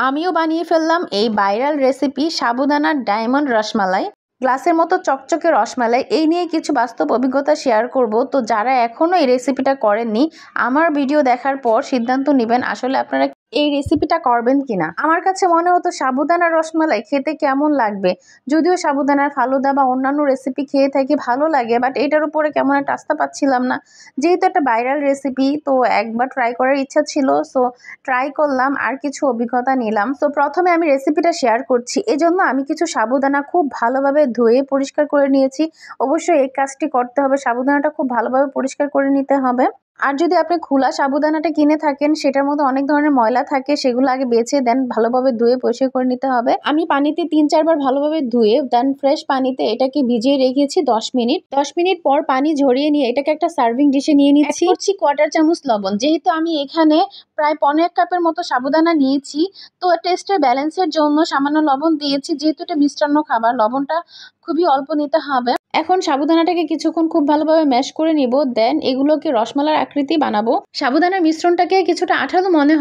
আমিও বানিয়ে ফেললাম এই ভাইরাল রেসিপি সাবুদানার ডায়মন্ড রসমালাই। গ্লাসের মতো চকচকে রসমালাই, এই নিয়ে কিছু বাস্তব অভিজ্ঞতা শেয়ার করব। তো যারা এখনও এই রেসিপিটা করেননি, আমার ভিডিও দেখার পর সিদ্ধান্ত নেবেন আসলে আপনারা এই রেসিপিটা করবেন কিনা। আমার কাছে মনে হতো সাবুদানার রসমালাই খেতে কেমন লাগবে, যদিও সাবুদানার ফালুদা বা অন্যান্য রেসিপি খেয়ে থাকি ভালো লাগে, বাট এটার উপরে কেমন একটা আস্থা পাচ্ছিলাম না। যেহেতু একটা ভাইরাল রেসিপি, তো একবার ট্রাই করার ইচ্ছা ছিল, সো ট্রাই করলাম আর কিছু অভিজ্ঞতা নিলাম। তো প্রথমে আমি রেসিপিটা শেয়ার করছি, এজন্য আমি কিছু সাবুদানা খুব ভালোভাবে ধুয়ে পরিষ্কার করে নিয়েছি। অবশ্যই এই কাজটি করতে হবে, সাবুদানাটা খুব ভালোভাবে পরিষ্কার করে নিতে হবে। আর যদি আপনি খোলা সাবুদানাটা কিনে থাকেন, সেটার মধ্যে অনেক ধরনের ময়লা থাকে, সেগুলো আগে বেছে দেন, ভালোভাবে ধুয়ে পরিষ্কার করে নিতে হবে। আমি পানিতে 3-4 বার ভালোভাবে ধুয়ে দেন ফ্রেশ পানিতে এটাকে ভিজিয়ে রেখেছি 10 মিনিট। 10 মিনিট পর পানি ঝরিয়ে নিয়ে এটাকে একটা সার্ভিং ডিশে নিয়ে নিচ্ছি। করছি 1/4 চামচ লবণ, যেহেতু আমি এখানে প্রায় 1.5 কাপের মতো সাবুদানা নিয়েছি, তো টেস্টের ব্যালেন্সের জন্য সামান্য লবণ দিয়েছি। যেহেতু এটা মিষ্টান্ন খাবার, লবণটা খুবই অল্প নিতে হবে। এখন সাবুদানাটাকে কিছুক্ষণ খুব ভালোভাবে ম্যাশ করে নিব, দেন এগুলোকে রসমালাইর আকৃতি বানাবো। সাবুদানার মিশ্রণটাকে কিছুটা আঠালো মনে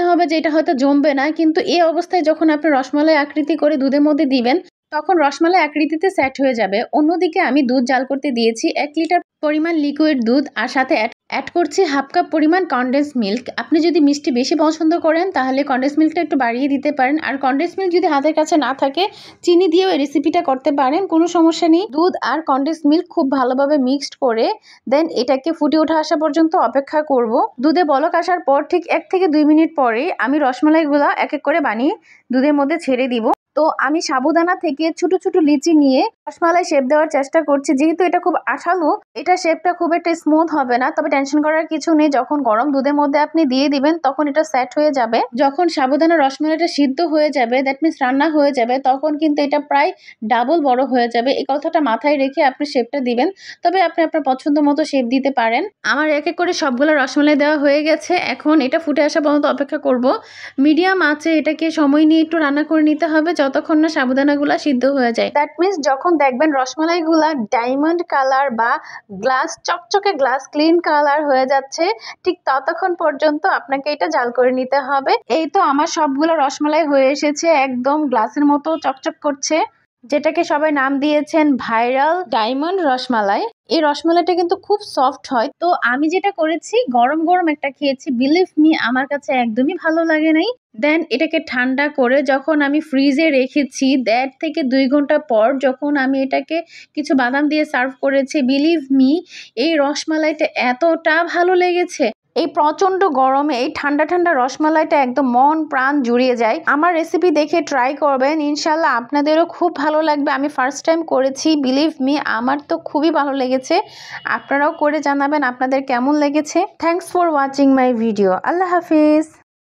হবে যে এটা হয়তো জমবে না, কিন্তু এই অবস্থায় যখন আপনি রসমালাই আকৃতি করে দুধের মধ্যে দিবেন, তখন রসমালাই আকৃতিতে সেট হয়ে যাবে। অন্যদিকে আমি দুধ জাল করতে দিয়েছি 1 লিটার পরিমাণ লিকুইড দুধ, আর সাথে অ্যাড করছি 1/2 কাপ পরিমাণ কনডেন্স মিল্ক। আপনি যদি মিষ্টি বেশি পছন্দ করেন তাহলে কনডেন্স মিল্কটা একটু বাড়িয়ে দিতে পারেন, আর কনডেন্স মিল্ক যদি হাতের কাছে না থাকে চিনি দিয়েও এই রেসিপিটা করতে পারেন, কোনো সমস্যা নেই। দুধ আর কনডেন্স মিল্ক খুব ভালোভাবে মিক্সড করে দেন এটাকে ফুটে ওঠা আসা পর্যন্ত অপেক্ষা করব। দুধে বলক আসার পর ঠিক 1 থেকে 2 মিনিট পরে আমি রসমালাইগুলো এক এক করে বানিয়ে দুধের মধ্যে ছেড়ে দিব। তো আমি সাবুদানা থেকে ছোট ছোট লিচি নিয়ে রসমালাই শেপ দেওয়ার চেষ্টা করছি। যেহেতু এটা খুব আঠালো, এটা শেপটা খুব একটা স্মুথ হবে না, তবে টেনশন করার কিছু নেই। যখন গরম দুধের মধ্যে আপনি দিয়ে দিবেন তখন এটা সেট হয়ে যাবে। যখন সাবুদানা রসমালাইটা সিদ্ধ হয়ে যাবে, দ্যাট মিনস রান্না হয়ে যাবে, তখন কিন্তু এটা প্রায় ডাবল বড় হয়ে যাবে। এই কথাটা মাথায় রেখে আপনি শেপটা দিবেন, তবে আপনি আপনার পছন্দ মতো শেপ দিতে পারেন। আমার এক এক করে সবগুলো রসমালাই দেওয়া হয়ে গেছে, এখন এটা ফুটে আসা পর্যন্ত অপেক্ষা করব। মিডিয়াম আঁচে এটাকে সময় নিয়ে একটু রান্না করে নিতে হবে যতক্ষণ না সাবুদানাগুলা সিদ্ধ হয়ে যায়। দ্যাট মিনস যখন দেখবেন রসমালাইগুলা ডায়মন্ড কালার বা গ্লাস চকচকে গ্লাস ক্লিন কালার হয়ে যাচ্ছে, ঠিক ততক্ষণ পর্যন্ত আপনাকে এটা জাল করে নিতে হবে। এই তো আমার সবগুলো রসমালাই হয়ে এসেছে, একদম গ্লাসের মতো চকচক করছে, যেটাকে সবাই নাম দিয়েছেন ভাইরাল ডায়মন্ড রসমালাই। এই রসমালাইটা কিন্তু খুব সফট হয়। তো আমি যেটা করেছি, গরম গরম একটা খেয়েছি, বিলিভ মি আমার কাছে একদমই ভালো লাগে নাই। দেন এটাকে ঠান্ডা করে যখন আমি ফ্রিজে রেখেছি, 1.5 থেকে 2 ঘন্টা পর যখন আমি এটাকে কিছু বাদাম দিয়ে সার্ভ করেছি, বিলিভ মি এই রসমালাইটা এতটা ভালো লেগেছে। এই প্রচন্ড গরমে এই ঠান্ডা ঠান্ডা রসমালাইটা একদম মন প্রাণ জুড়িয়ে যায়। আমার রেসিপি দেখে ট্রাই করবেন, ইনশাল্লাহ আপনাদেরও খুব ভালো লাগবে। আমি ফার্স্ট টাইম করেছি, বিলিভ মি আমার তো খুবই ভালো লেগেছে। আপনারাও করে জানাবেন আপনাদের কেমন লেগেছে। Thanks for watching my video. Allah Hafiz.